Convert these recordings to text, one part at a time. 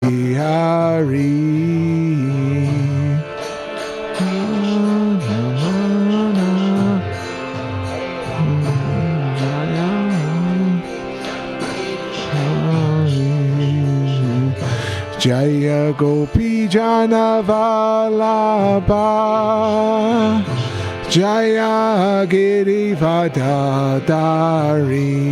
Hari Jaya Gopi Jana Vallabha Jaya Girivadadari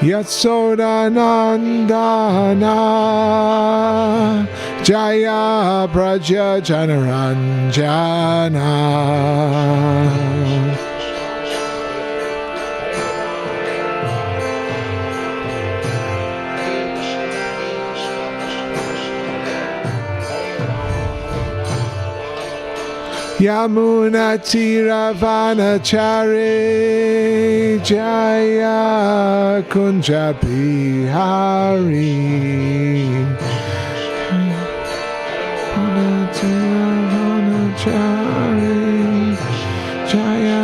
Yasodanandana Jaya Braja Janaranjana Yamuna Tiravanachari Jaya Kunja Bihari Yamuna Tiravanachari Jaya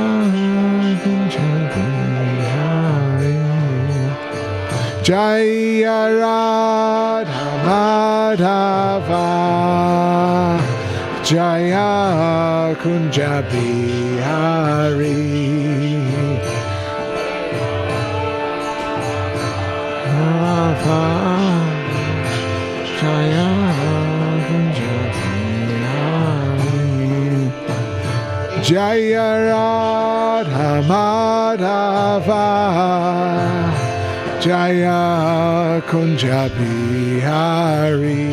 Kunja Bihari Jaya Radha Madhava Jaya Kunja Bihari Radha Jaya Kunja Bihari Jaya Radha Madhava Jaya Kunja Bihari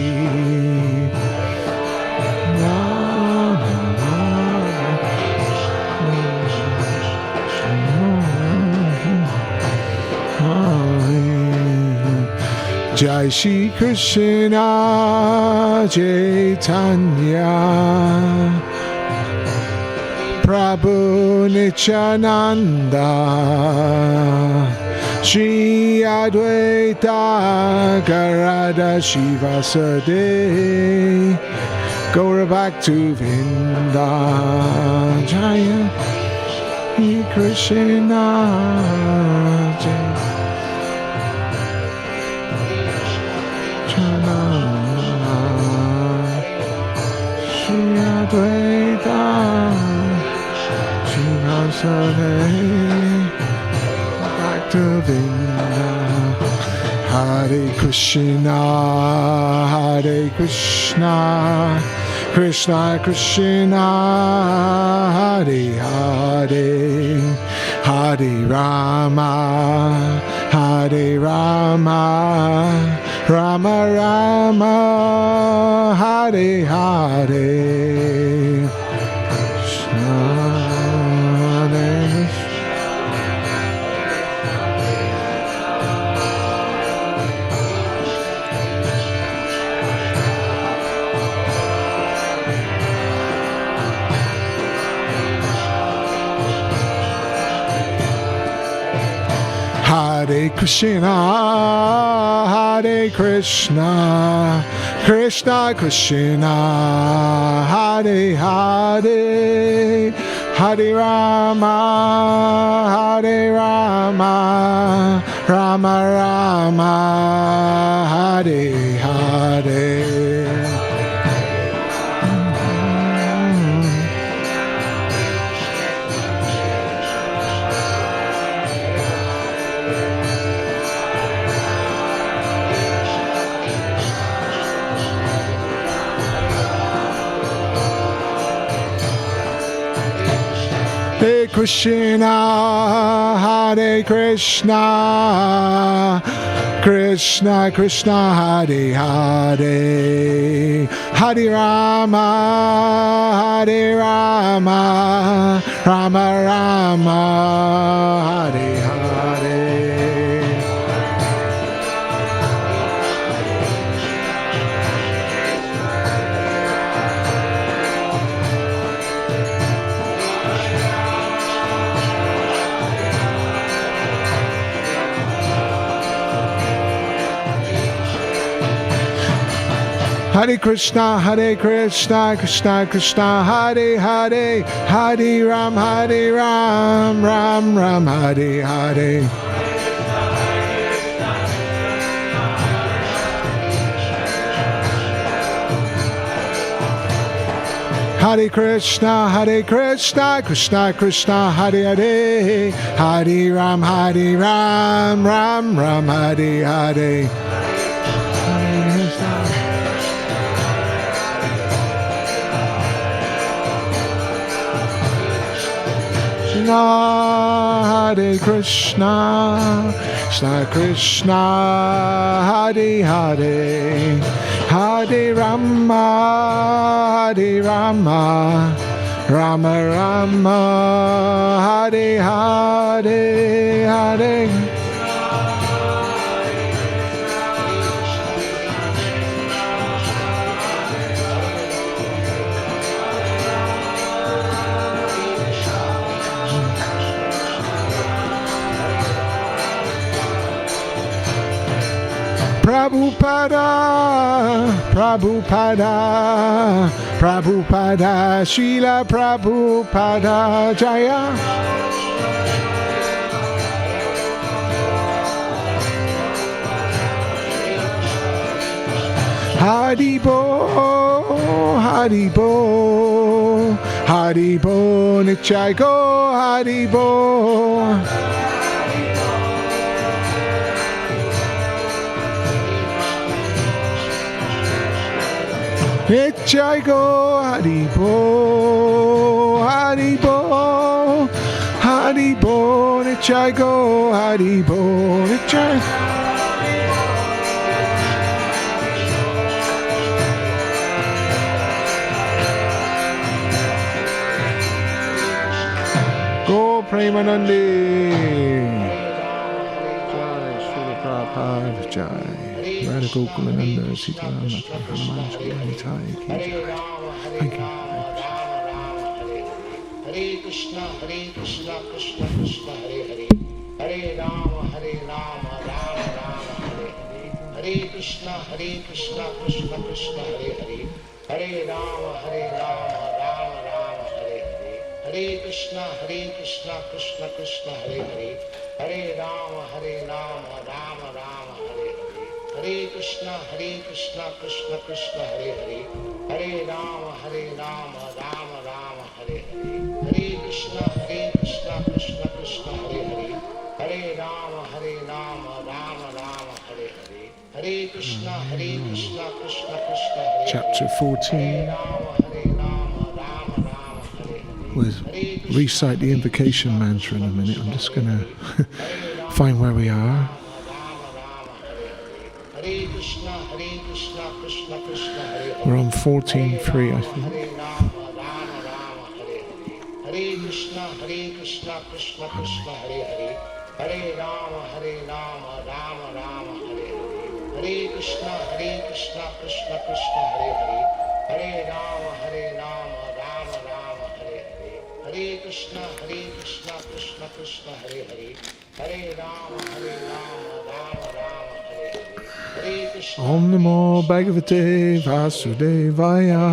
Jai Shri Krishna Chaitanya Prabhu Nityananda Shri Advaita Gadadhara Shivasade Gaura Bhaktivedanta Jaya Shri Krishna Chaitanya Shri Advaita Shivasade Bhaktivedanta Hare Krishna Krishna Krishna Hare Hare Hare Rama Rama Rama Hare Hare Krishna Hare Hare Krishna, Hare Krishna, Krishna Krishna, Hare Hare, Hare Rama, Rama Rama, Hare Hare. Hare Krishna, Hare Krishna, Krishna Krishna, Hare Hare, Hare Rama, Rama Rama, Hare Hare. Hare Krishna, Krishna Krishna, Hare Hare, Hare Ram, Ram Ram, Hare Hare. Hare Krishna, Krishna Krishna, Hare Hare, Hare Ram, Ram Ram, Hare Hare. Hare Krishna, Krishna Krishna, Hare Hare, Hare Rama, Rama Rama, Hare Hare, Hare. Prabhupada, Prabhupada, Prabhupada, Srila Prabhupada, Jaya. Haribo, Haribo, Haribo, Nichai go, Haribo. Nichai go, Haribo, Haribo, Haribo, Nichai go, Haribo, Nichai. Go Premanandi. Jai Srila Prabhupada, Jai. Radha Gokulananda, Sita Mata, Hanuman Chaitanya. Thank you. Hare Krishna, Krishna Krishna, Hare Hare. Hare Rama, Rama Rama, Hare Hare. Hare Krishna, Krishna Krishna, Hare Hare. Hare Rama, Rama Rama, Hare Hare. Hare Krishna, Krishna Krishna, Hare Hare. Hare Rama, Rama Rama, Hare Hare. Hare Krishna, Krishna Krishna, Hare Hare. Hare Rama, Rama Rama, Hare Hare. Hare Krishna, Krishna Krishna, Hare Hare. Hare Rama, Rama Rama, Hare Hare. Hare Krishna, Krishna Krishna, Hare Hare. Chapter 14. We'll recite the invocation mantra in a minute. I'm just going to find where we are. We're on 14.3, I think. Hare Krishna, Krishna Krishna, Hare Hare. Hare Rama, Rama Rama, Hare Hare. Hare Krishna, Krishna Krishna, Hare Hare. Hare Rama, Rama Rama, Hare Hare. Hare Krishna, Krishna Krishna, Hare Hare. Hare Rama, Rama Rama, Hare Hare. Om Namo Bhagavate Vasudevaya.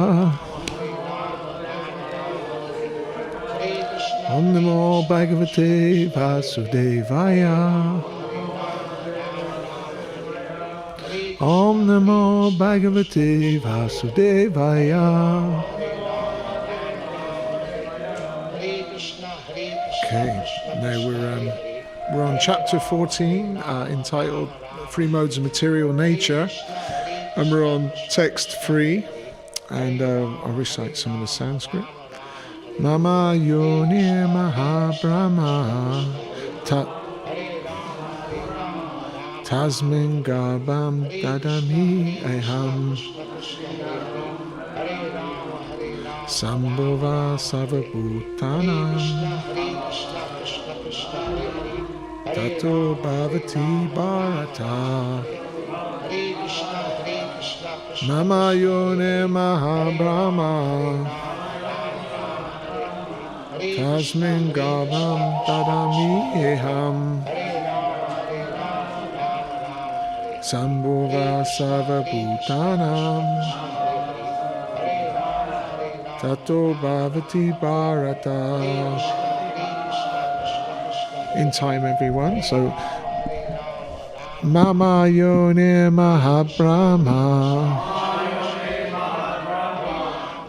Om Namo Bhagavate Vasudevaya. Om Namo Bhagavate Vasudevaya. Okay, now we're on chapter 14, entitled Three Modes of Material Nature, and we're on text 3, and I'll recite some of the Sanskrit. Mama Yoni Mahabrahma Tasmin Garbam Dadami Aham Sambhava Sarvabhutanam Tato Bhavati Bharata Mama Yoni Mahabrahma Tasmin Garbam Dadami Aham Sambhava Sarva Bhutanam Tato Bhavati Bharata. In time, everyone. So, Mama Yone Mahabrahma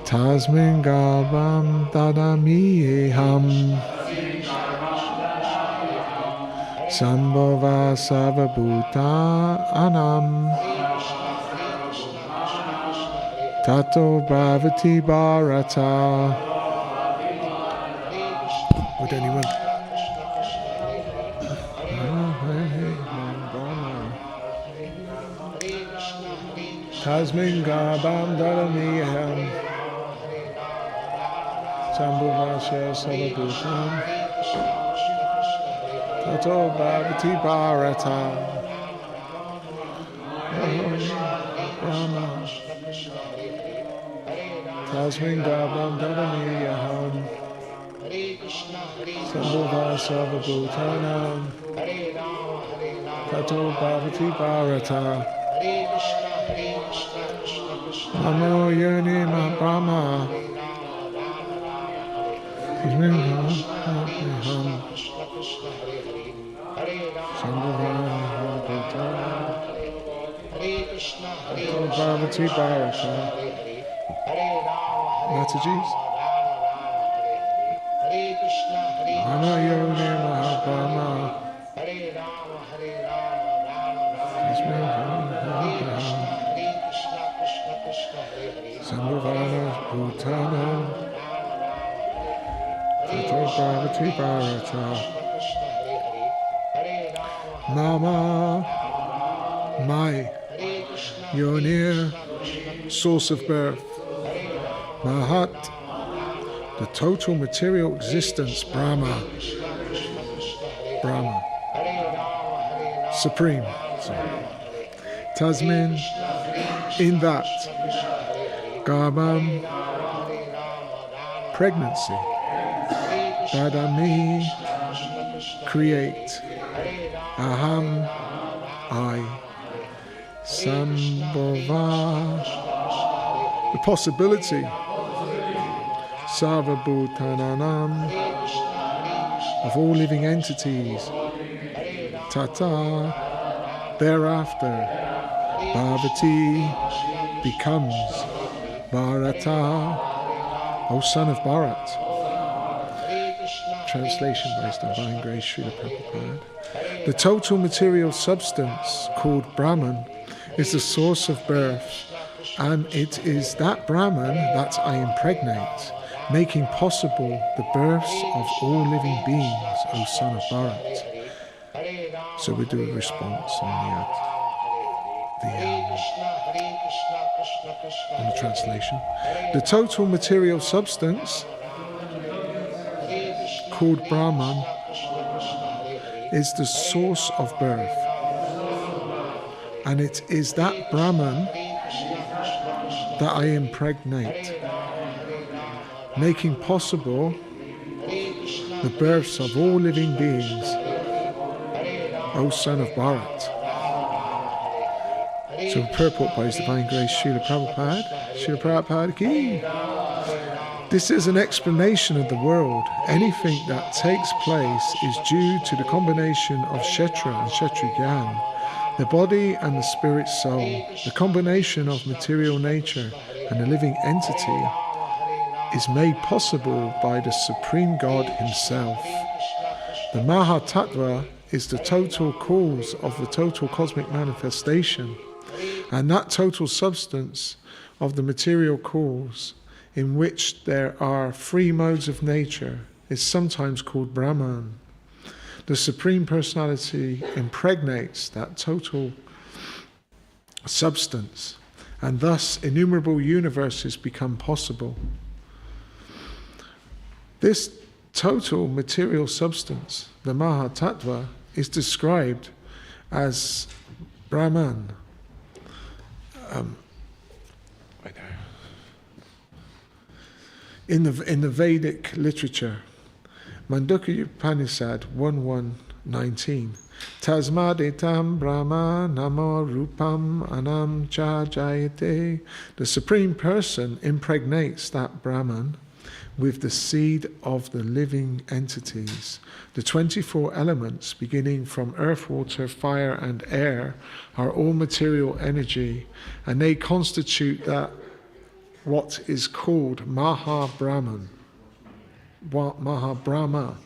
Tasmin Garbham Dadamiham Sambhava Sarvabhuta Anam Tato Bhavati Bharata. Would anyone? Tasmin Garbham Dadamiham Sambhava Sarvabhutam Tato Bhavati Bharata. Brahma Tasmin Garbham Dadamiham Sambhava Sarvabhutanam Tato Bhavati Bharata. Namo Yoni Brahma Tasmin Garbham Bhavati Bharata. Mataji's Namo Yoni Mahabrahma Sambhavana Bhutana Tato Bhavati Bharata. Mama, my Yonir, source of birth. Mahat, the total material existence. Brahma, supreme. Tasmin, in that. Garbham, pregnancy. Dadami, create. Aham, I. Sambhava, the possibility. Sarvabhutananam, of all living entities. Tata, thereafter. Bhavati, becomes. Bharata, O son of Bharat. Translation based on Divine Grace, Srila Prabhupada. The total material substance, called Brahman, is the source of birth, and it is that Brahman that I impregnate, making possible the births of all living beings, O son of Bharat. So we do a response on the translation. The total material substance, called Brahman, is the source of birth, and it is that Brahman that I impregnate, making possible the births of all living beings, O son of Bharat. So purport by His Divine Grace Srila Prabhupada ki. This is an explanation of the world. Anything that takes place is due to the combination of Kshetra and Kshetrigyan, the body and the spirit soul. The combination of material nature and the living entity is made possible by the Supreme God Himself. The Mahatattva is the total cause of the total cosmic manifestation, and that total substance of the material cause, in which there are three modes of nature, is sometimes called Brahman. The Supreme Personality impregnates that total substance, and thus innumerable universes become possible. This total material substance, the Mahatattva, is described as Brahman. In the Vedic literature, Mandukya Upanishad 1.1.19 Tasmaditam Brahma Namo Rupam Anam Cha Jayate. The Supreme Person impregnates that Brahman with the seed of the living entities. The 24 elements, beginning from earth, water, fire, and air, are all material energy, and they constitute that what is called Maha Brahman, Maha Brahma,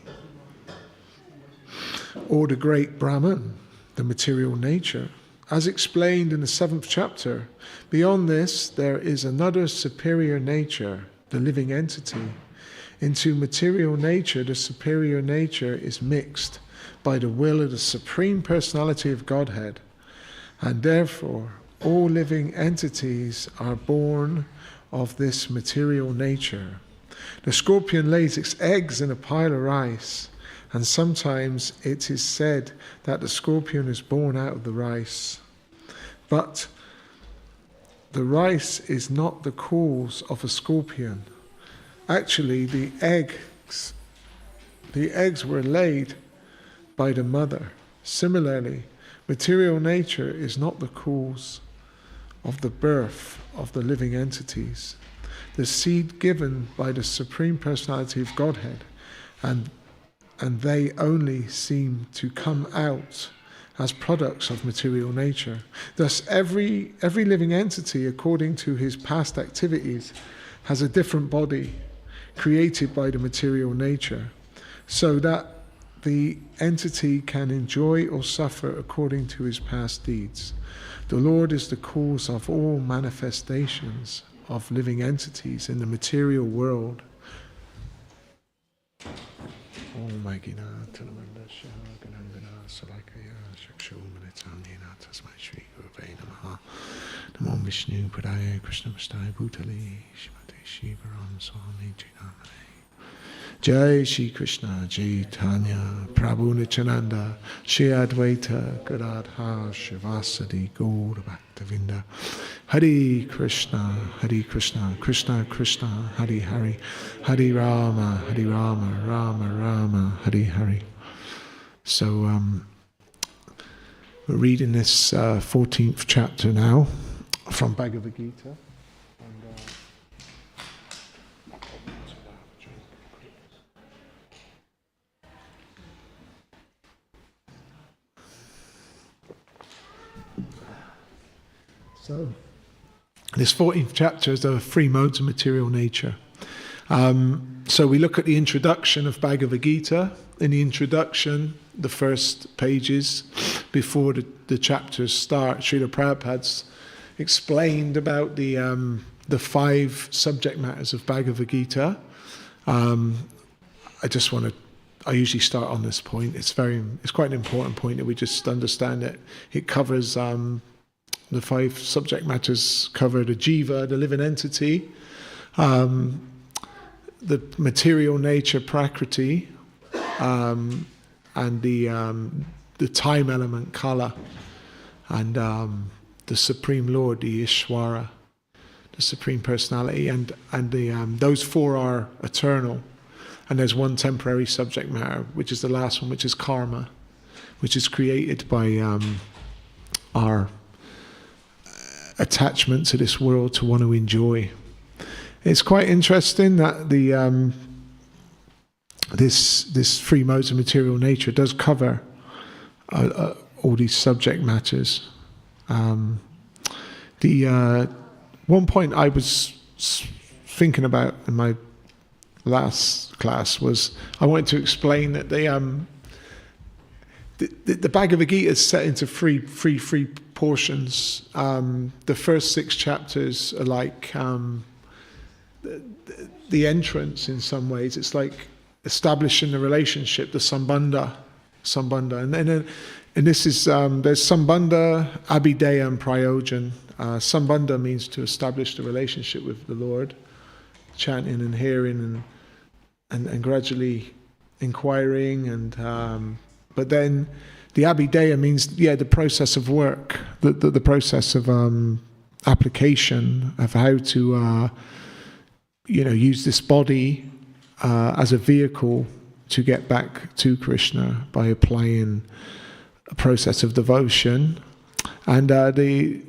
or the great Brahman, the material nature. As explained in the 7th chapter, beyond this there is another superior nature, the living entity. Into material nature, the superior nature is mixed by the will of the Supreme Personality of Godhead, and therefore all living entities are born of this material nature. The scorpion lays its eggs in a pile of rice, and sometimes it is said that the scorpion is born out of the rice. But the rice is not the cause of a scorpion. Actually, the eggs were laid by the mother. Similarly, material nature is not the cause of the birth of the living entities. The seed given by the Supreme Personality of Godhead, and they only seem to come out as products of material nature. Thus, every living entity, according to his past activities, has a different body created by the material nature, so that the entity can enjoy or suffer according to his past deeds. The Lord is the cause of all manifestations of living entities in the material world. Namo Vishnu Padaya Krishna Vastai Bhutale Shrimate Shivaram Swami Jnanamane. Jai Shri Krishna Chaitanya Prabhu Nityananda Shri Advaita Gadadhar Shivasadi Gaura Bhaktivedanta Hare Krishna Krishna Krishna Hare Hare Hare Rama Rama Rama Hare Hare. So we're reading this 14th chapter now from Bhagavad Gita. So this 14th chapter is the three modes of material nature. So we look at the introduction of Bhagavad Gita. In the introduction, the first pages before the chapters start, Srila Prabhupada's explained about the 5 subject matters of Bhagavad Gita. I usually start on this point. It's quite an important point that we just understand it. It covers the 5 subject matters cover the jiva, the living entity, the material nature, prakriti, and the time element, kala, and the Supreme Lord, the Ishvara, the Supreme Personality, and those 4 are eternal. And there's one temporary subject matter, which is the last one, which is karma, which is created by our attachment to this world to want to enjoy. It's quite interesting that this 3 modes of material nature does cover all these subject matters. The one point I was thinking about in my last class was I wanted to explain that the Bhagavad Gita is set into three portions. The first 6 chapters are like the entrance in some ways. It's like establishing the relationship, the sambandha, and this is there's sambandha, abhideya, and prayojan. Sambandha means to establish the relationship with the Lord, chanting and hearing and gradually inquiring, and but then the abhideya means the process of work, the process of application of how to use this body as a vehicle to get back to Krishna by applying process of devotion, and the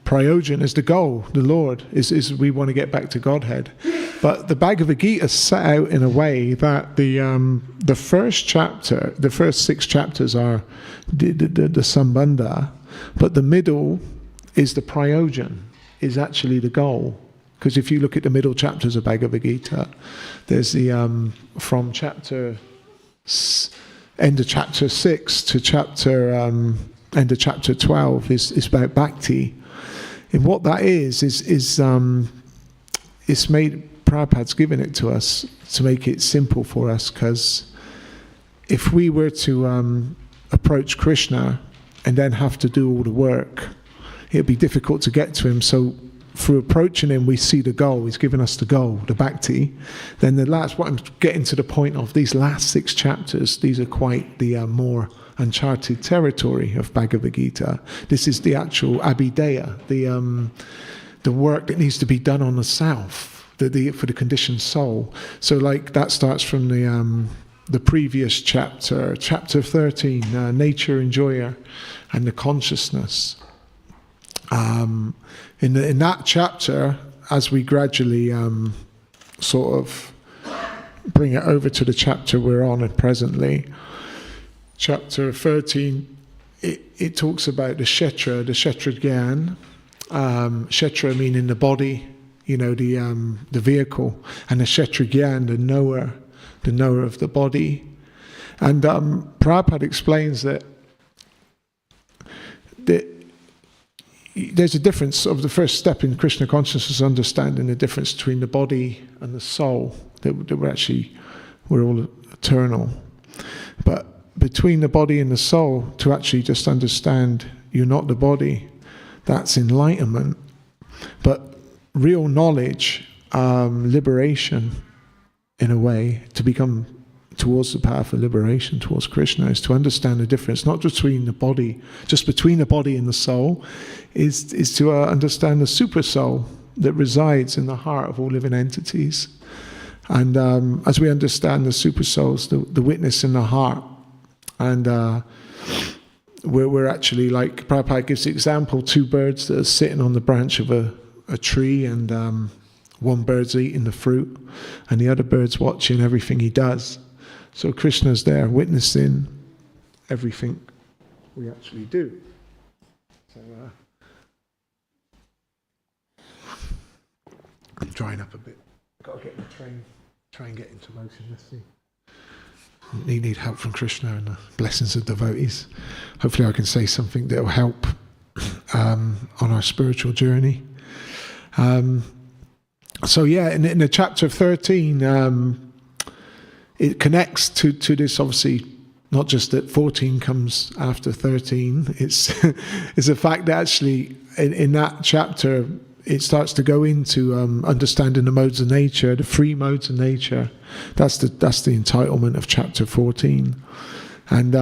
prayojan is the goal. The Lord is we want to get back to Godhead. But the Bhagavad Gita is set out in a way that the first chapter, the first 6 chapters are the Sambandha, but the middle is the prayojan, is actually the goal. Because if you look at the middle chapters of Bhagavad Gita, there's the from end of chapter 6 to end of chapter 12 is about bhakti. And what that is it's made, Prabhupada's given it to us to make it simple for us, because if we were to approach Krishna and then have to do all the work, it would be difficult to get to him. So through approaching him, we see the goal. He's given us the goal, the bhakti. Then the last, what I'm getting to the point of, these last 6 chapters, these are quite the more uncharted territory of Bhagavad Gita. This is the actual abhideya, the work that needs to be done on the self, for the conditioned soul. So like that starts from the previous chapter, chapter 13, nature enjoyer and the consciousness. In that chapter, as we gradually sort of bring it over to the chapter we're on presently, chapter 13, it talks about the kshetra gyan, kshetra meaning the body, the vehicle, and the kshetra gyan, the knower of the body. And Prabhupada explains that there's a difference of the first step in Krishna consciousness, understanding the difference between the body and the soul, that we're all eternal. But between the body and the soul, to actually just understand you're not the body, that's enlightenment. But real knowledge, liberation, in a way, to become towards the path of liberation, towards Krishna, is to understand the difference, not between the body, just between the body and the soul, is to understand the super soul that resides in the heart of all living entities. And as we understand the super souls, the witness in the heart, and we're actually, like Prabhupada gives the example, 2 birds that are sitting on the branch of a tree, and one bird's eating the fruit, and the other bird's watching everything he does. So Krishna's there witnessing everything we actually do. So I'm drying up a bit. Got to get in the train, try and get into motion. Let's see. You need help from Krishna and the blessings of devotees. Hopefully I can say something that will help on our spiritual journey. So yeah, in the chapter 13, it connects to this, obviously, not just that 14 comes after 13. It's the fact that actually in that chapter it starts to go into understanding the modes of nature, the 3 modes of nature. That's the entitlement of chapter 14, and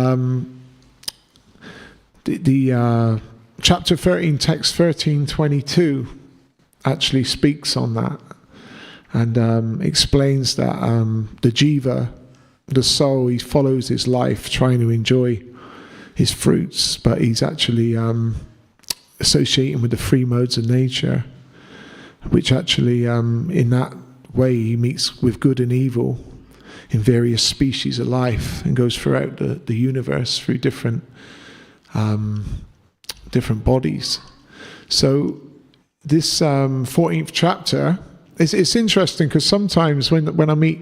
the chapter 13, text 13:22, actually speaks on that. And explains that the jiva, the soul, he follows his life trying to enjoy his fruits, but he's actually associating with the 3 modes of nature, which actually in that way he meets with good and evil in various species of life, and goes throughout the universe through different bodies. So this 14th chapter, it's interesting, because sometimes when I meet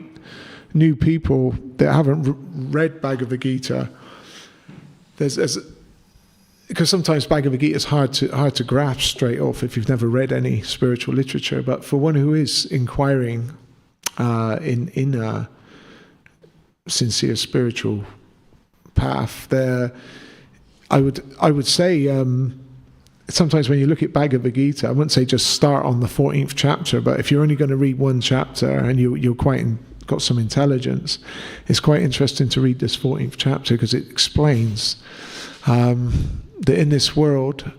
new people that haven't read Bhagavad Gita, because sometimes Bhagavad Gita is hard to grasp straight off if you've never read any spiritual literature. But for one who is inquiring in a sincere spiritual path, I would say. Sometimes when you look at Bhagavad Gita, I wouldn't say just start on the 14th chapter, but if you're only going to read one chapter and you're got some intelligence, it's quite interesting to read this 14th chapter, because it explains that in this world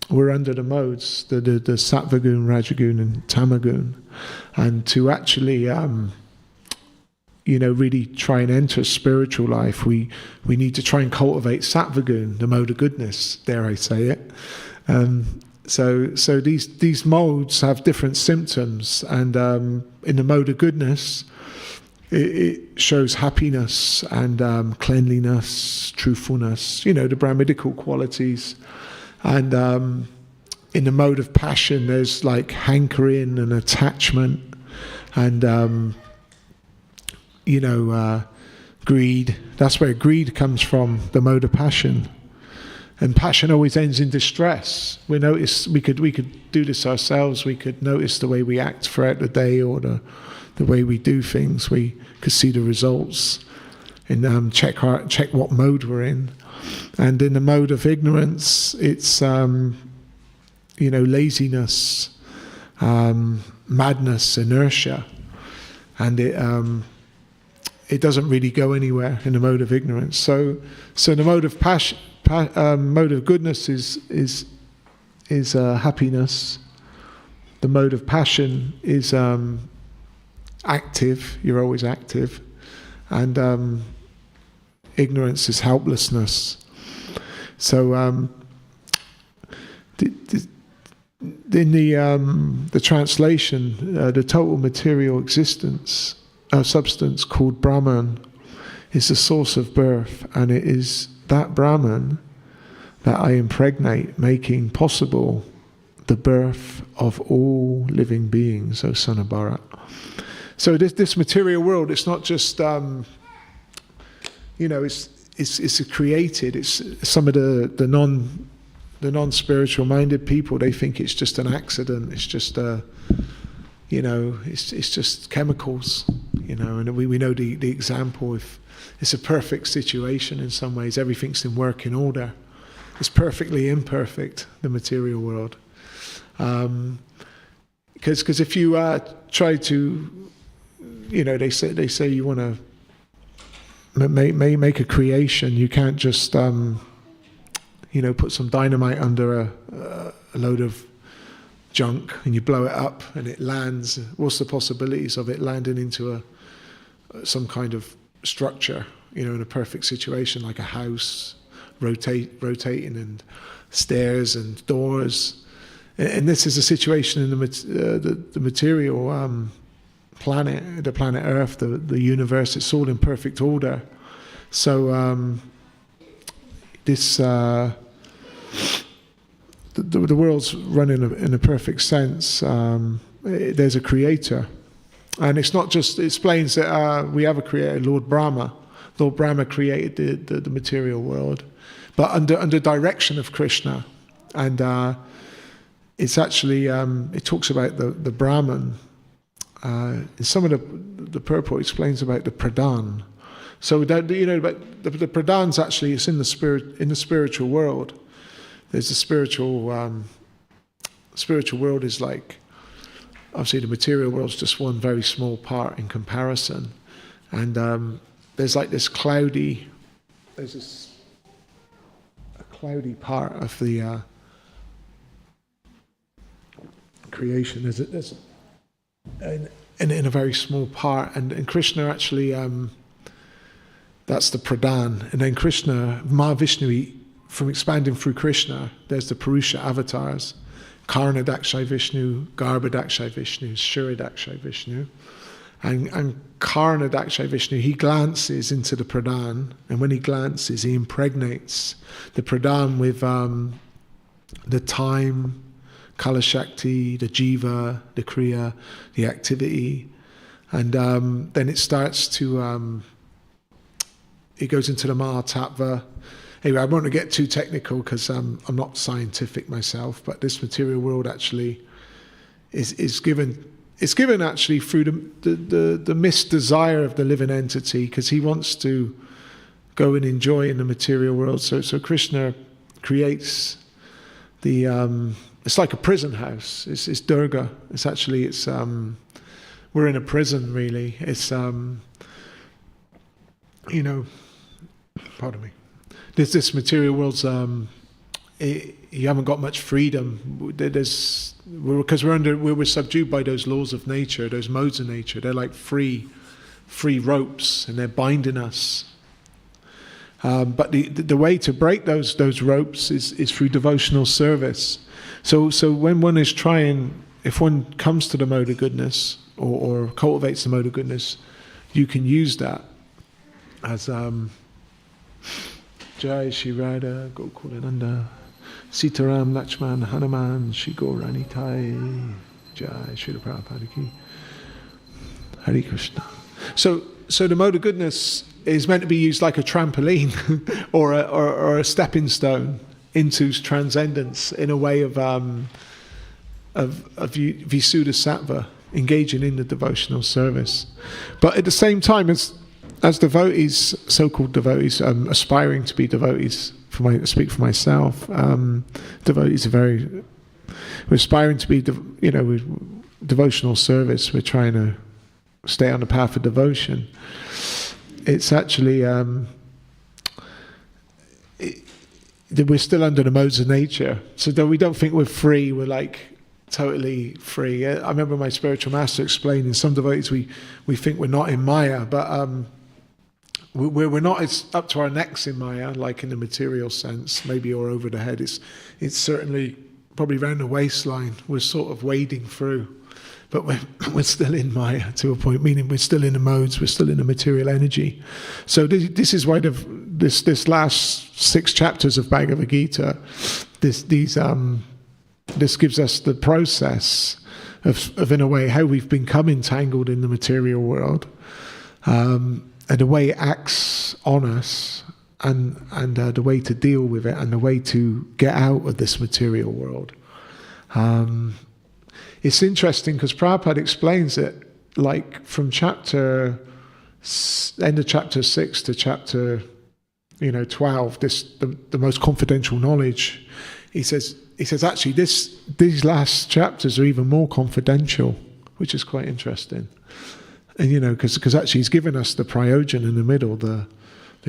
we're under the modes, the sattvagun, rajagun and tamagun, and to actually really try and enter spiritual life, we need to try and cultivate sattva gun, the mode of goodness, dare I say it. So these modes have different symptoms, and in the mode of goodness, it shows happiness and cleanliness, truthfulness, the Brahminical qualities. And in the mode of passion, there's like hankering and attachment and, greed. That's where greed comes from, the mode of passion. And passion always ends in distress. We could do this ourselves. We could notice the way we act throughout the day, or the way we do things. We could see the results and check what mode we're in. And in the mode of ignorance, it's laziness, madness, inertia, and it doesn't really go anywhere in the mode of ignorance. So the mode of passion. Mode of goodness is happiness. The mode of passion is active. You're always active, and ignorance is helplessness. So in the translation, the total material existence, substance called Brahman, is the source of birth, and it is that Brahman that I impregnate, making possible the birth of all living beings, O son of Bharat. So this material world, it's not just, it's created. It's some of the non-spiritual minded people, they think it's just an accident. It's just it's just chemicals, and we know the example. If it's a perfect situation in some ways, everything's in working order. It's perfectly imperfect, the material world. Because if you try to, they say you want to make a creation, you can't just put some dynamite under a load of junk and you blow it up and it lands. What's the possibilities of it landing into some kind of structure, in a perfect situation, like a house, rotating, and stairs and doors. And this is a situation in the material planet, the planet Earth, the universe. It's all in perfect order. So this the world's running in a perfect sense. There's a creator. And it's not just, it explains that we have a creator, Lord Brahma. Lord Brahma created the material world, but under direction of Krishna. And it's actually, it talks about the Brahman. In some of the purport explains about the Pradhan. So but the Pradhan's actually, it's in the spiritual world. There's a spiritual world is like, obviously the material world's just one very small part in comparison. And there's like this cloudy part of the creation. There's in a very small part. And Krishna actually, that's the Pradhan. And then Krishna, Mahavishnu, from expanding through Krishna, there's the Purusha avatars. Karnadakshay Vishnu, Garbhadakshay Vishnu, Shuradakshay Vishnu. And Karnadakshay Vishnu, he glances into the Pradhan, and when he glances, he impregnates the Pradhan with the time, Kala Shakti, the Jiva, the Kriya, the activity. And then it starts to, it goes into the Mahatattva. Anyway, I won't get too technical because I'm not scientific myself, but this material world actually is given. It's given actually through the missed desire of the living entity, because he wants to go and enjoy in the material world. So Krishna creates the. It's like a prison house. It's Durga. It's actually we're in a prison really. It's pardon me. This material world's you haven't got much freedom. Because we're subdued by those laws of nature, those modes of nature. They're like free free ropes and they're binding us. But the way to break those ropes is through devotional service. So when one is trying, if one comes to the mode of goodness or cultivates the mode of goodness, you can use that as Jai Shri Radha Gokulananda Sitaram Lakshman Hanuman Shri Gaurani Tai Jai Shri Prabhupada Ki Hare Krishna. So the mode of goodness is meant to be used like a trampoline or a stepping stone into transcendence in a way of Visuddha Sattva, engaging in the devotional service. But at the same time, as devotees, so-called devotees, aspiring to be devotees, speak for myself, devotees are we're aspiring to be, with devotional service, we're trying to stay on the path of devotion. It's actually, we're still under the modes of nature. So we don't think we're free, we're like totally free. I remember my spiritual master explaining, some devotees, we think we're not in Maya, but we're not it's up to our necks in Maya, like in the material sense, maybe, or over the head. It's certainly probably around the waistline. We're sort of wading through. But we're still in Maya to a point, meaning we're still in the modes, we're still in the material energy. So this is why this last 6 chapters of Bhagavad Gita, this gives us the process of in a way how we've become entangled in the material world, and the way it acts on us, and the way to deal with it, and the way to get out of this material world. It's interesting because Prabhupada explains it like from end of chapter 6 to chapter 12, the most confidential knowledge. He says actually these last chapters are even more confidential, which is quite interesting. And because actually he's given us the prayojan in the middle, the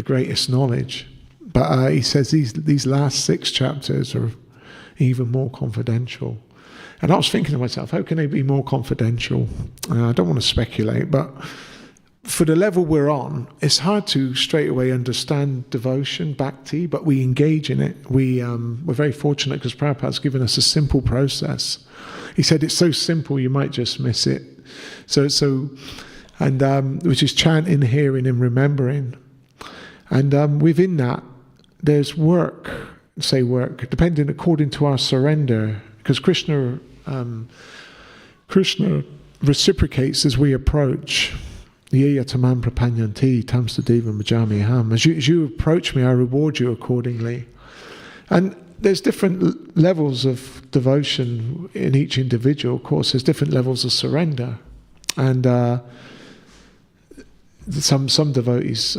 greatest knowledge. But he says these last 6 chapters are even more confidential. And I was thinking to myself, how can they be more confidential? I don't want to speculate, but for the level we're on, it's hard to straight away understand devotion, bhakti, but we engage in it. We're very fortunate because Prabhupada's given us a simple process. He said it's so simple you might just miss it. Which is chanting, hearing, and remembering. And within that, there's work, depending according to our surrender, because Krishna reciprocates as we approach. Yeya tamam prapanyanti tamsadeva majami ham. As you approach me, I reward you accordingly. And there's different levels of devotion in each individual. Of course, there's different levels of surrender. And some devotees,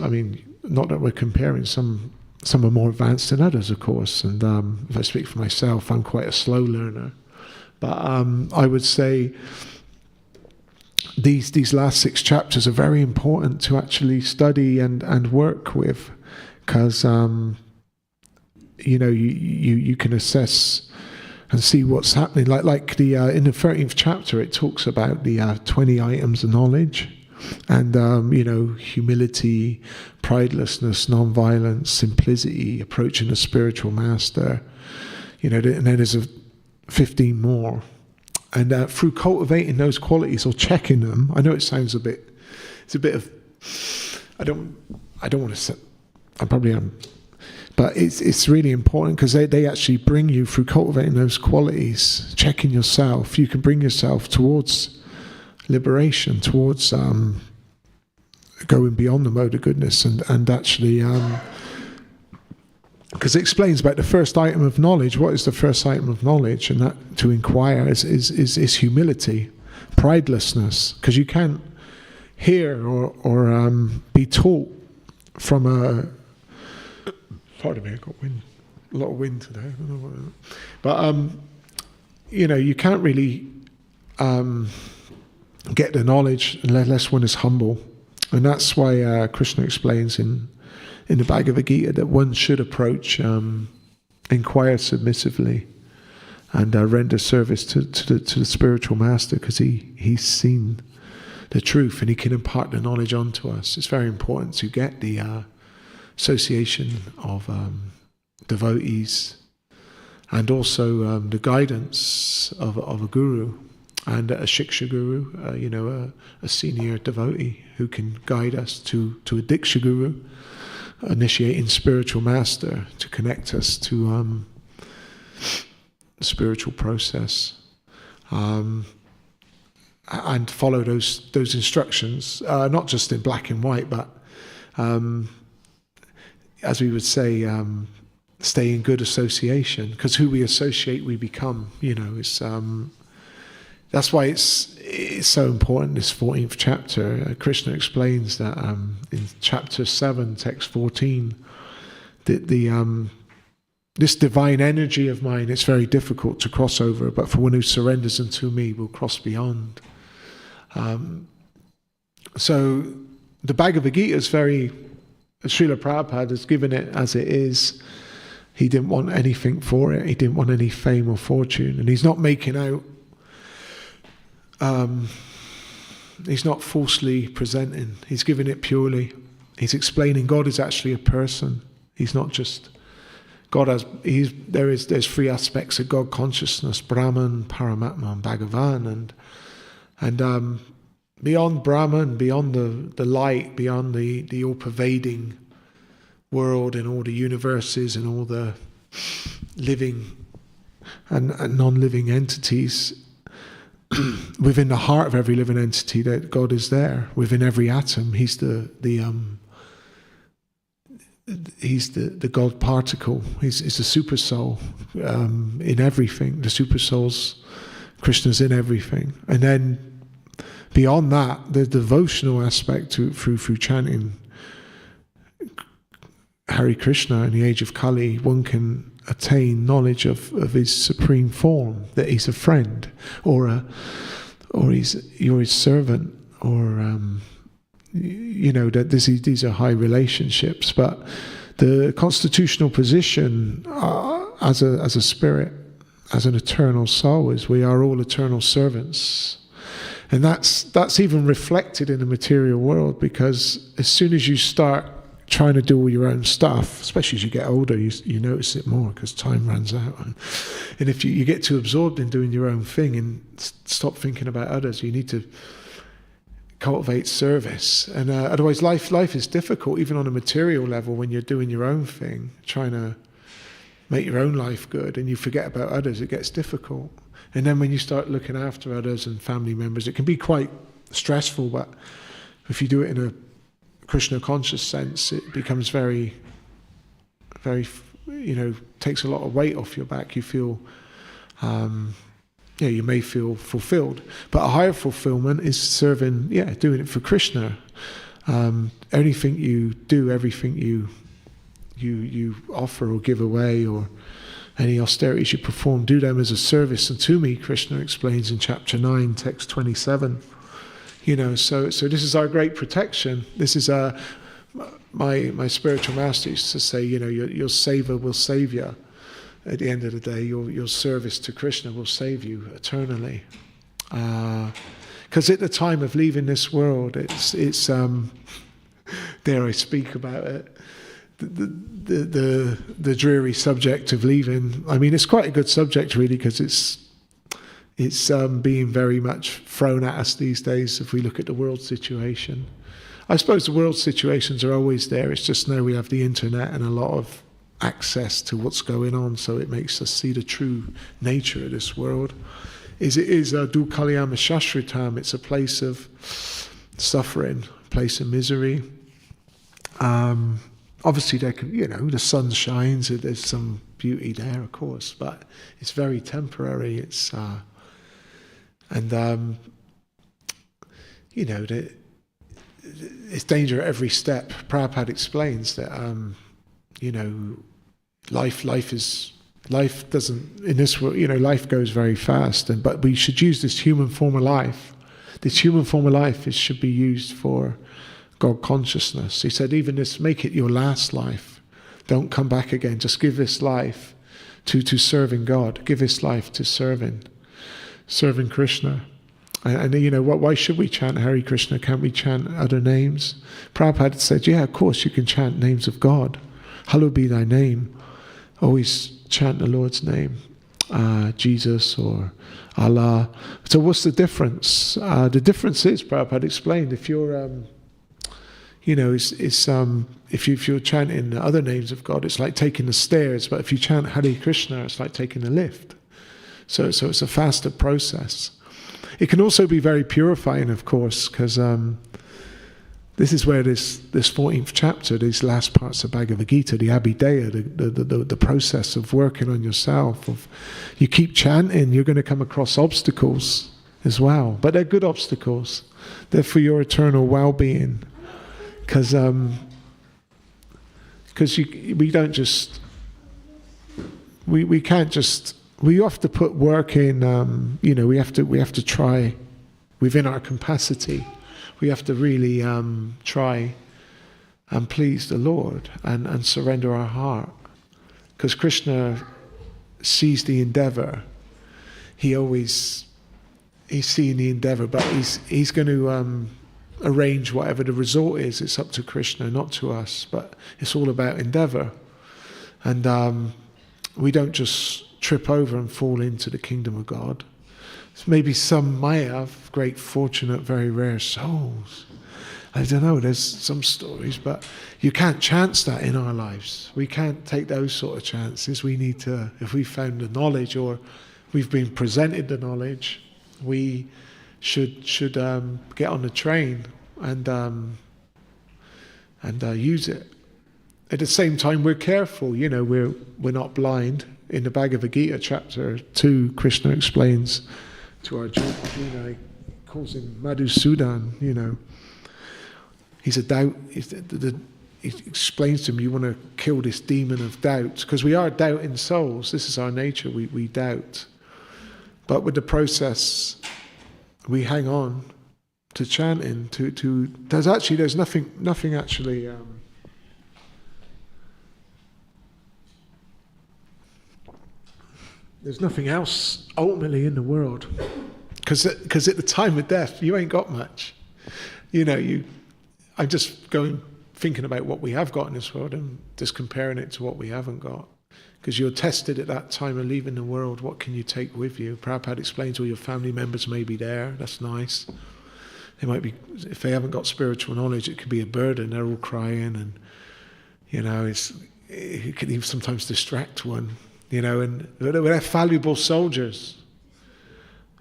not that we're comparing, some are more advanced than others, of course. And if I speak for myself, I'm quite a slow learner. But I would say these last 6 chapters are very important to actually study and work with, because you can assess and see what's happening. Like the in the 13th chapter, it talks about the 20 items of knowledge. And, humility, pridelessness, non-violence, simplicity, approaching a spiritual master, and then there's 15 more. And through cultivating those qualities or checking them, I know it's a bit of, I don't want to say, I probably am, but it's really important because they actually bring you, through cultivating those qualities, checking yourself, you can bring yourself towards liberation, towards going beyond the mode of goodness, and actually, because it explains about the first item of knowledge. What is the first item of knowledge? And that to inquire is humility, pridelessness, because you can't hear or be taught from a. Pardon me, I got wind, a lot of wind today. I don't know what, but you can't really get the knowledge unless one is humble. And that's why Krishna explains in the Bhagavad Gita that one should approach, inquire submissively, and render service to the spiritual master, because he's seen the truth, and he can impart the knowledge onto us. It's very important to get the association of devotees, and also the guidance of a guru, and a shiksha guru, a senior devotee who can guide us to a diksha guru, initiating spiritual master, to connect us to the spiritual process, and follow those instructions, not just in black and white, but as we would say, stay in good association, because who we associate, we become. It's that's why it's so important. This 14th chapter, Krishna explains that in chapter 7, text 14, that this divine energy of mine, it's very difficult to cross over, but for one who surrenders unto me will cross beyond. So the Bhagavad Gita is very, Srila Prabhupada has given it as it is. He didn't want anything for it. He didn't want any fame or fortune. And he's not making out, he's not falsely presenting. He's giving it purely. He's explaining God is actually a person. He's not just, God has, there's three aspects of God consciousness: Brahman, Paramatma, and Bhagavan. And beyond Brahman, beyond the light, beyond the all-pervading world and all the universes and all the living and non-living entities, within the heart of every living entity, that God is there. Within every atom, He's the God particle. He's the super soul in everything. The super soul's Krishna's in everything. And then beyond that, the devotional aspect through chanting Hare Krishna in the age of Kali, one can attain knowledge of his supreme form, that he's a friend, or you're his servant, or that these are high relationships. But the constitutional position as a spirit, as an eternal soul, is we are all eternal servants. And that's even reflected in the material world, because as soon as you start trying to do all your own stuff, especially as you get older, you notice it more because time runs out. And if you get too absorbed in doing your own thing and stop thinking about others, you need to cultivate service. And otherwise life is difficult, even on a material level, when you're doing your own thing, trying to make your own life good, and you forget about others, it gets difficult. And then when you start looking after others and family members, it can be quite stressful, but if you do it in a Krishna conscious sense, it becomes very, very, takes a lot of weight off your back. You feel, you may feel fulfilled, but a higher fulfillment is serving, doing it for Krishna. Anything you do, everything you offer or give away, or any austerities you perform, do them as a service unto me, Krishna explains in chapter 9, text 27. So this is our great protection. This is my spiritual master used to say, your saver will save you. At the end of the day, your service to Krishna will save you eternally. Because at the time of leaving this world, it's dare I speak about it, the dreary subject of leaving. I mean, it's quite a good subject really, because it's being very much thrown at us these days if we look at the world situation. I suppose the world situations are always there. It's just now we have the internet and a lot of access to what's going on, so it makes us see the true nature of this world. It is Dukkhalayama Shashritam. It's a place of suffering, a place of misery. Obviously, there can, the sun shines. There's some beauty there, of course, but it's very temporary. It's it's danger at every step. Prabhupada explains that life doesn't, in this world, life goes very fast, but we should use this human form of life. This human form of life should be used for God consciousness. He said, even this, make it your last life. Don't come back again. Just give this life to serving God. Give this life to serving Krishna. And you know, why should we chant Hare Krishna? Can't we chant other names? Prabhupada said, yeah, of course you can chant names of God. Hallowed be thy name. Always chant the Lord's name. Jesus or Allah. So what's the difference? The difference is, Prabhupada explained, if you're, you know, if you're chanting other names of God, it's like taking the stairs. But if you chant Hare Krishna, it's like taking the lift. So it's a faster process. It can also be very purifying, of course, because this is where this 14th chapter, these last parts of Bhagavad Gita, the Abhideya, the process of working on yourself, of you keep chanting, you're going to come across obstacles as well. But they're good obstacles. They're for your eternal well-being. Because we don't just, we can't just, we have to put work in, you know, we have to try within our capacity. We have to really try and please the Lord and surrender our heart. Because Krishna sees the endeavor. He's seeing the endeavor, but he's going to arrange whatever the result is. It's up to Krishna, not to us. But it's all about endeavor. And we don't just trip over and fall into the kingdom of God. So maybe some might have great, fortunate, very rare souls. I don't know, there's some stories, but you can't chance that in our lives. We can't take those sort of chances. We need to, if we found the knowledge or we've been presented the knowledge, we should get on the train and use it. At the same time, we're careful. You know, we're not blind. In the Bhagavad Gita, chapter 2, Krishna explains to Arjuna, you know, he calls him Madhusudan, you know. He's a doubt. He explains to him, you want to kill this demon of doubt, because we are doubting souls. This is our nature. We doubt. But with the process, we hang on to chanting. There's nothing actually. There's nothing else ultimately in the world, because at the time of death you ain't got much. You know, I'm just thinking about what we have got in this world and just comparing it to what we haven't got. Because you're tested at that time of leaving the world. What can you take with you? Prabhupada explains all your family members may be there. That's nice. They might be, if they haven't got spiritual knowledge, it could be a burden. They're all crying, and you know, it can even sometimes distract one. You know, and they're valuable soldiers.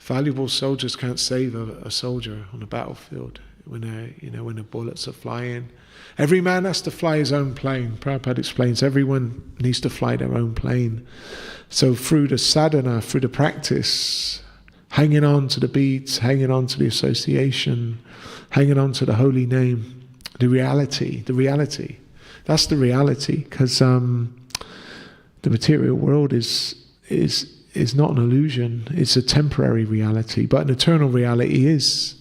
Valuable soldiers can't save a soldier on the battlefield when the bullets are flying. Every man has to fly his own plane. Prabhupada explains everyone needs to fly their own plane. So through the sadhana, through the practice, hanging on to the beats, hanging on to the association, hanging on to the holy name, the reality. That's the reality, because the material world is not an illusion. It's a temporary reality, but an eternal reality is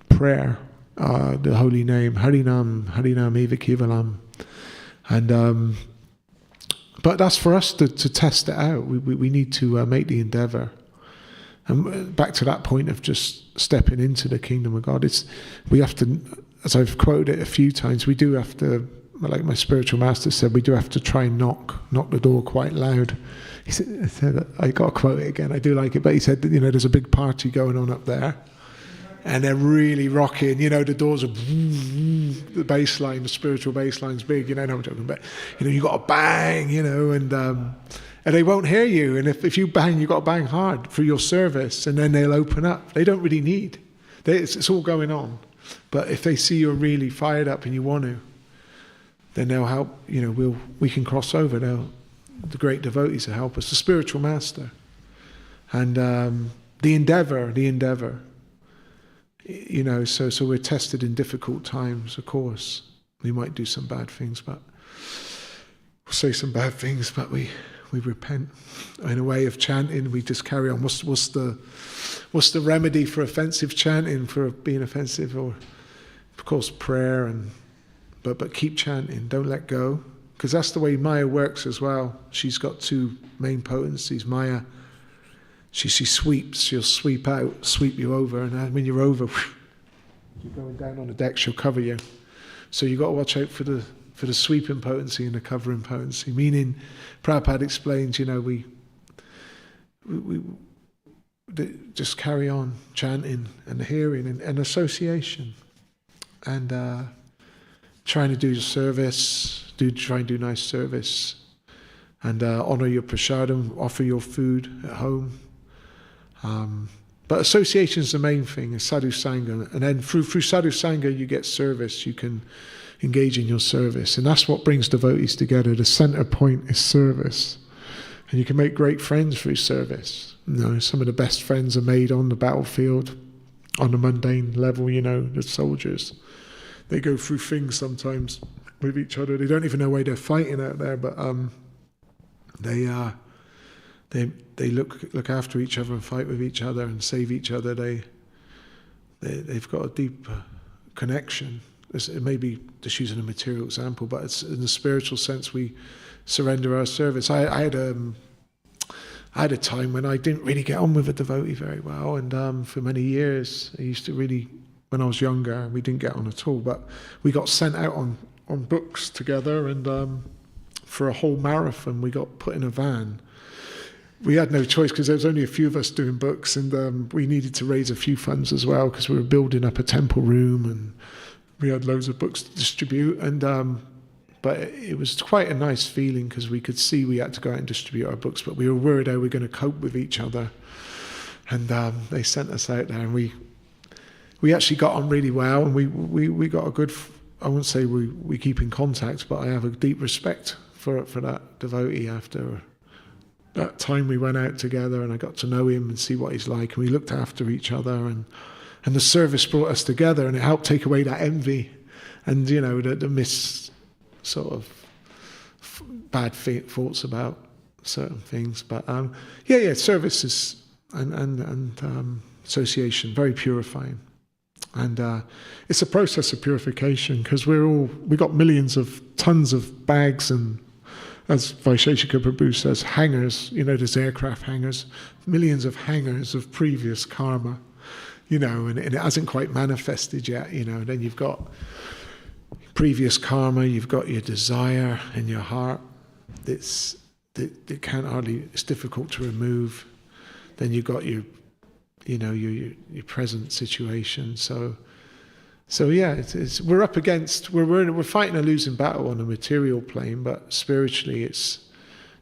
prayer, the holy name, Harinam Eva Kevalam, and but that's for us to test it out. We need to make the endeavor, and back to that point of just stepping into the kingdom of God. We have to, as I've quoted it a few times, we do have to. Like my spiritual master said, we do have to try and knock the door quite loud. He said, I got to quote it again, I do like it, but he said, you know, there's a big party going on up there, and they're really rocking, you know, the doors are, the bass line, the spiritual bass line's big, you know what I'm talking about. You know, you got to bang, you know, and they won't hear you, and if you bang, you got to bang hard for your service, and then they'll open up. They don't really need, it's all going on. But if they see you're really fired up and you want to, then they'll help, you know, we can cross over. The great devotees will help us, the spiritual master. And the endeavor, you know, so we're tested in difficult times, of course. We might do some bad things, but we'll say some bad things, but we repent. In a way of chanting, we just carry on. What's the remedy for offensive chanting, for being offensive? Or, of course, prayer But keep chanting, don't let go. Because that's the way Maya works as well. She's got two main potencies. Maya she sweeps. She'll sweep out, sweep you over, and when you're over, you're going down on the deck. She'll cover you. So you got to watch out for the sweeping potency and the covering potency. Meaning, Prabhupada explains, we just carry on chanting and hearing and association, and trying to do service. Try and do nice service, and honor your prasadam, offer your food at home. But association is the main thing, is sadhu sangha, and then through sadhu sangha you get service. You can engage in your service, and that's what brings devotees together. The center point is service, and you can make great friends through service. Some of the best friends are made on the battlefield, on the mundane level. The soldiers, they go through things sometimes with each other. They don't even know why they're fighting out there, but they look after each other and fight with each other and save each other. They've got a deep connection. It may be just using a material example, but it's in the spiritual sense we surrender our service. I had a time when I didn't really get on with a devotee very well, and for many years I used to really, when I was younger, we didn't get on at all. But we got sent out on books together, and for a whole marathon we got put in a van. We had no choice because there was only a few of us doing books, and we needed to raise a few funds as well because we were building up a temple room and we had loads of books to distribute. And but it was quite a nice feeling because we could see we had to go out and distribute our books, but we were worried how we were going to cope with each other. And they sent us out there, and we actually got on really well, and we got a good. I wouldn't say we keep in contact, but I have a deep respect for that devotee after that time we went out together, and I got to know him and see what he's like, and we looked after each other, and the service brought us together, and it helped take away that envy and the sort of bad thoughts about certain things. But service is and association very purifying, and it's a process of purification because we got millions of tons of bags and, as Vaisheshika Prabhu says, hangars, there's aircraft hangars, millions of hangars of previous karma, and it hasn't quite manifested yet, and then you've got previous karma, you've got your desire in your heart, it's difficult to remove. Then you've got your present situation. So yeah, we're up against, we're fighting a losing battle on a material plane, but spiritually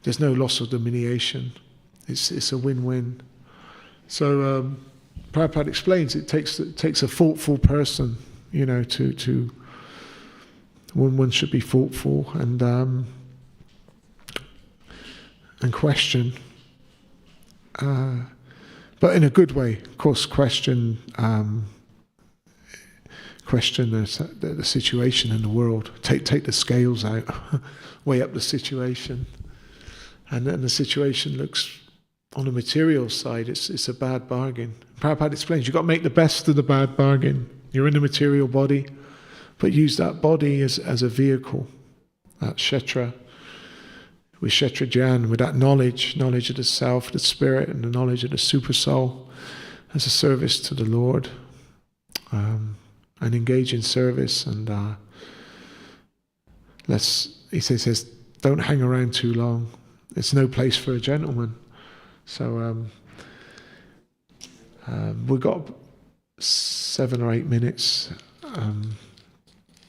there's no loss of domination. It's a win-win. So Prabhupada explains it takes a thoughtful person, to one should be thoughtful and question, but in a good way, of course. Question the situation in the world. Take the scales out, weigh up the situation, and then the situation looks, on the material side, it's a bad bargain. Prabhupada explains you've got to make the best of the bad bargain. You're in the material body, but use that body as a vehicle, that kshetra, with kshetra jnana, with that knowledge of the self, the spirit, and the knowledge of the super soul, as a service to the Lord. And engage in service, and he says, don't hang around too long. It's no place for a gentleman. So we've got 7 or 8 minutes.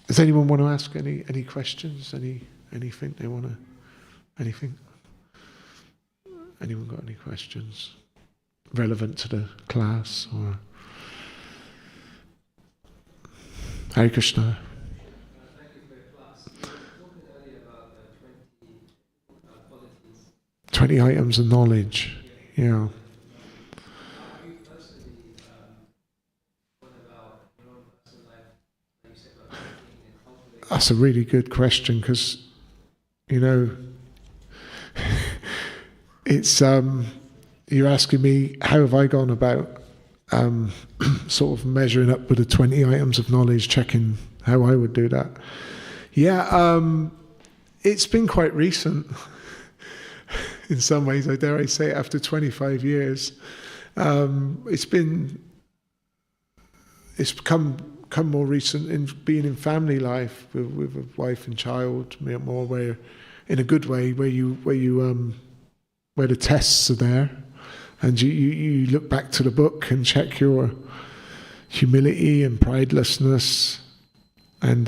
Does anyone want to ask any questions? Anything they want to? Anything? Anyone got any questions relevant to the class or? Hare Krishna. Thank you for your class. You were talking earlier about the 20 qualities. 20 items of knowledge. Yeah. How you personally thought about your own personal life? Like you said about thinking and cultivating. That's a really good question because, it's you're asking me how have I gone about sort of measuring up with the 20 items of knowledge, checking how I would do that. Yeah, it's been quite recent. in some ways, I dare I say, after 25 years. It's become more recent in being in family life with a wife and child, more where, in a good way, where the tests are there, and you look back to the book and check your humility and pridelessness, and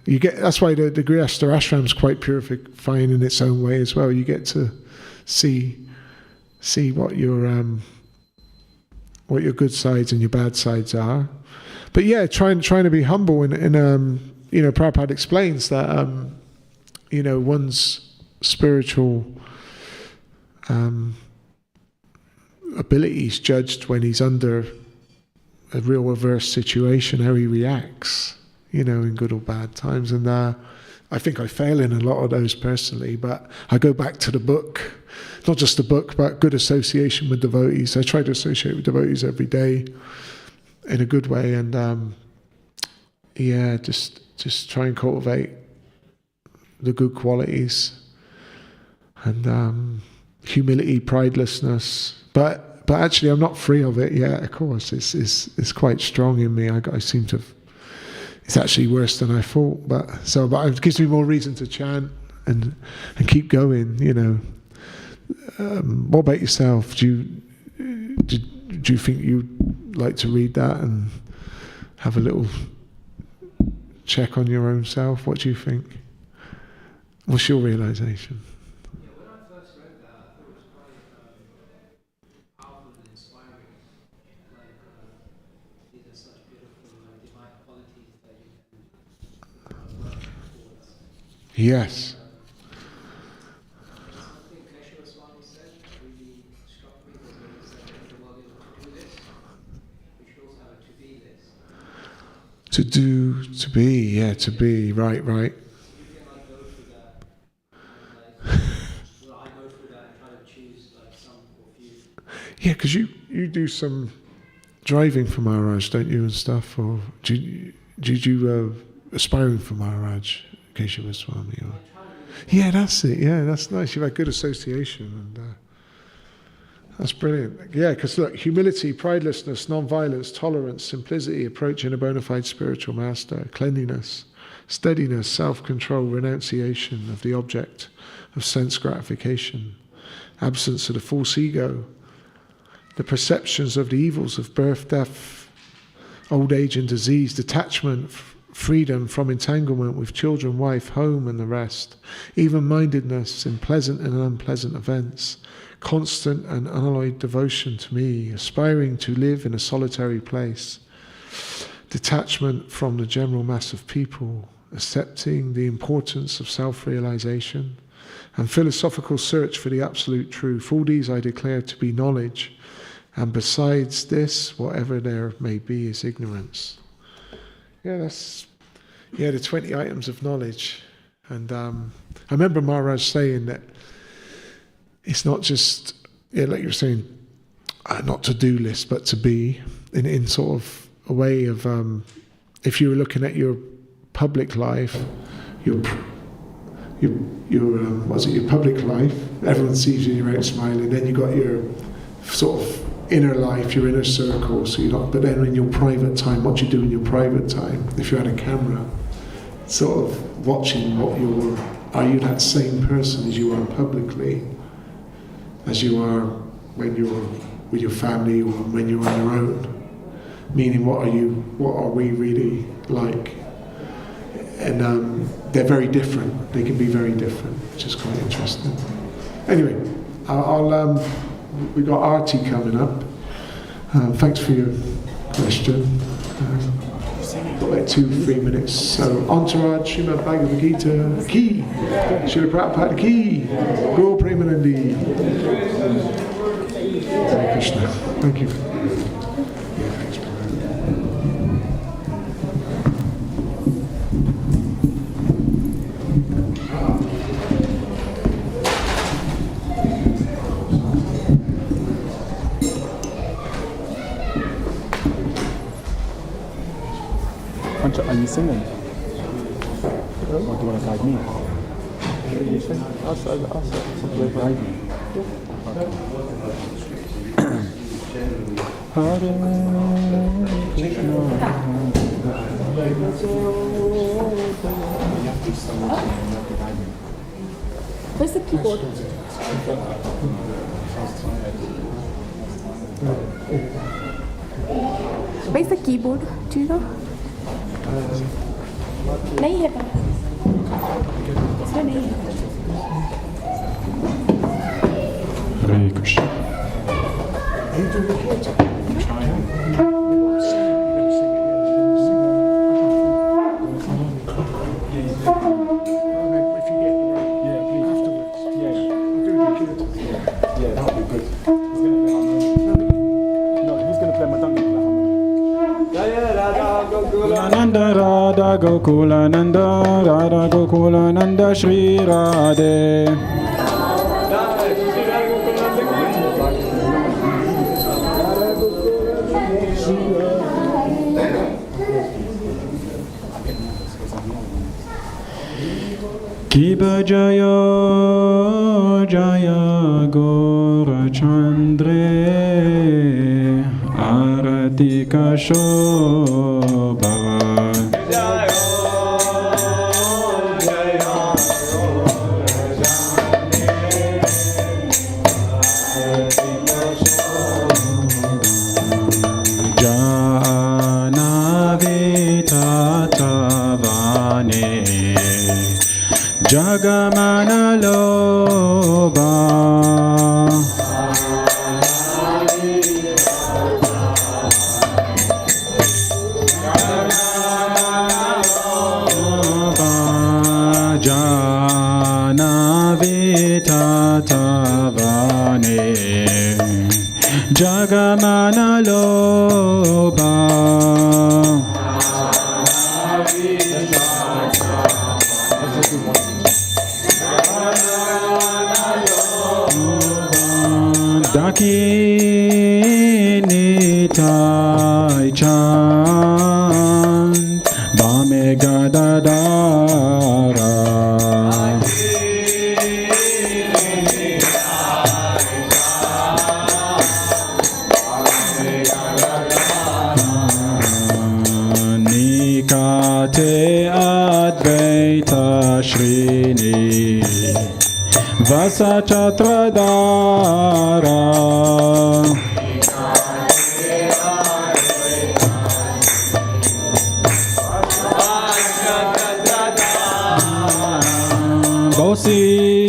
you get. That's why the Grihastha ashram is quite purifying in its own way as well. You get to see what your good sides and your bad sides are. But yeah, trying to be humble, and Prabhupada explains that one's spiritual abilities judged when he's under a real adverse situation, how he reacts, in good or bad times. And I think I fail in a lot of those personally, but I go back to the book, not just the book, but good association with devotees. I try to associate with devotees every day in a good way, and just try and cultivate the good qualities, and humility, pridelessness. But actually, I'm not free of it yet. Of course, it's quite strong in me. I seem to. It's actually worse than I thought. But it gives me more reason to chant and keep going. What about yourself? Do you think you'd like to read that and have a little check on your own self? What do you think? What's your realization? Yeah, when I first read that, I thought it was quite powerful and inspiring. These are such beautiful divine qualities that you can work towards. Yes. Something Keshava Swami said really struck me, was when he said, if we're going to do this, we should also have a to-be list. To be, right. You can go through that, and I go through that and try to choose some or few. Yeah, because you do some driving for Maharaj, don't you, and stuff? Or do you aspiring for Maharaj, Keshava Swami? Or? Yeah, that's it. Yeah, that's nice. You've had good association, and that's brilliant. Yeah, because look, humility, pridelessness, non-violence, tolerance, simplicity, approaching a bona fide spiritual master, cleanliness, steadiness, self-control, renunciation of the object of sense gratification, absence of the false ego, the perceptions of the evils of birth, death, old age and disease, detachment, freedom from entanglement with children, wife, home and the rest, even-mindedness in pleasant and unpleasant events, constant and unalloyed devotion to me, aspiring to live in a solitary place, detachment from the general mass of people, accepting the importance of self-realization, and philosophical search for the absolute truth. All these I declare to be knowledge, and besides this, whatever there may be is ignorance. Yeah, the 20 items of knowledge. And I remember Maharaj saying that it's not just, like you're saying, not to-do list, but to be, in sort of a way of, if you were looking at your public life, your public life, everyone sees you, you're out smiling, then you got your sort of inner life, your inner circle, so you're not, but then in your private time, what you do in your private time, if you had a camera, sort of watching are you that same person as you are publicly, as you are when you're with your family or when you're on your own? Meaning, what are we really like? And they're very different. They can be very different, which is quite interesting. Anyway, we got Arti coming up. Thanks for your question. Got like 2-3 minutes. So, Entourage, Srimad Bhagavad Gita, Ki, Srila Prabhupada Ki, Go Premanandi. Hare Krishna. Thank you. Yeah, thanks, Are you singing? Or do you want to guide me? Where's the keyboard? Where's the keyboard? Do you know? नहीं है पर इसमें नहीं है Hare Krishna. Nanda Radha Gokulananda Radha Gokulananda Shri Radhe. Kiba Jaya Jaya Gora Chandre Arati Kashoba. Jagamana loba Jana vitatavane Jagamana loba Dakinitai chan Bame gadadara Nikate advaita shrini Vasa Chatradara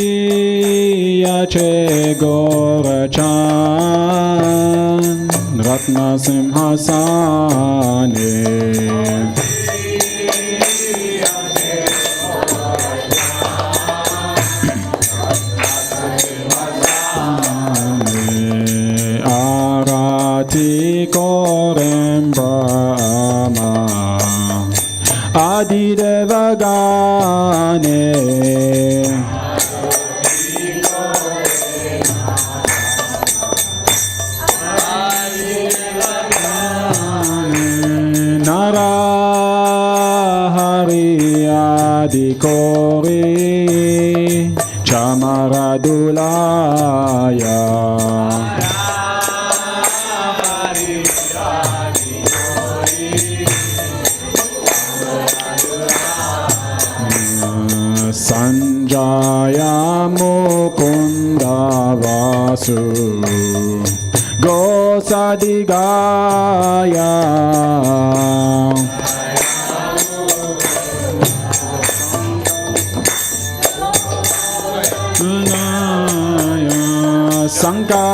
Bosiya Che Gorachan Ratna Simhasane Korem Brahma Adi Devagane Narahari Adi Kori Chamaradulaya Sanjaya Mukunda Vasu Gosadigaya Sanka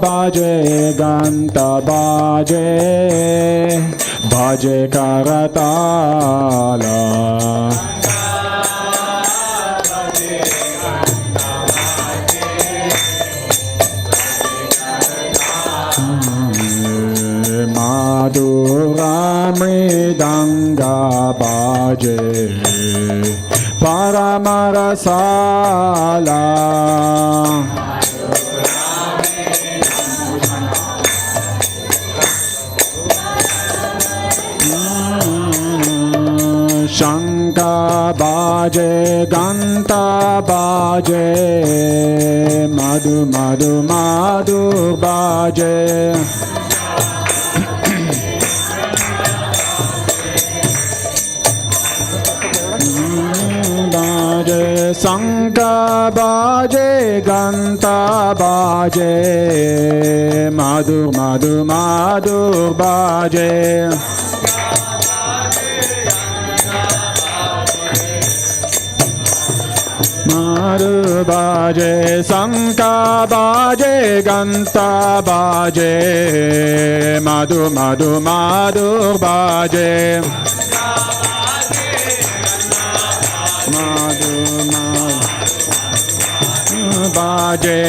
Baje Ganta Baje Baje Karatala Madhura Mridanga Baje Paramarasala Shang Sangha baje ganta baje madhu madhu madhu baje baje Sangha baje ganta baje madhu madhu madhu baje madhu baje Sangha baje ganta baje madhu madhu madhu baje madhu madhu baje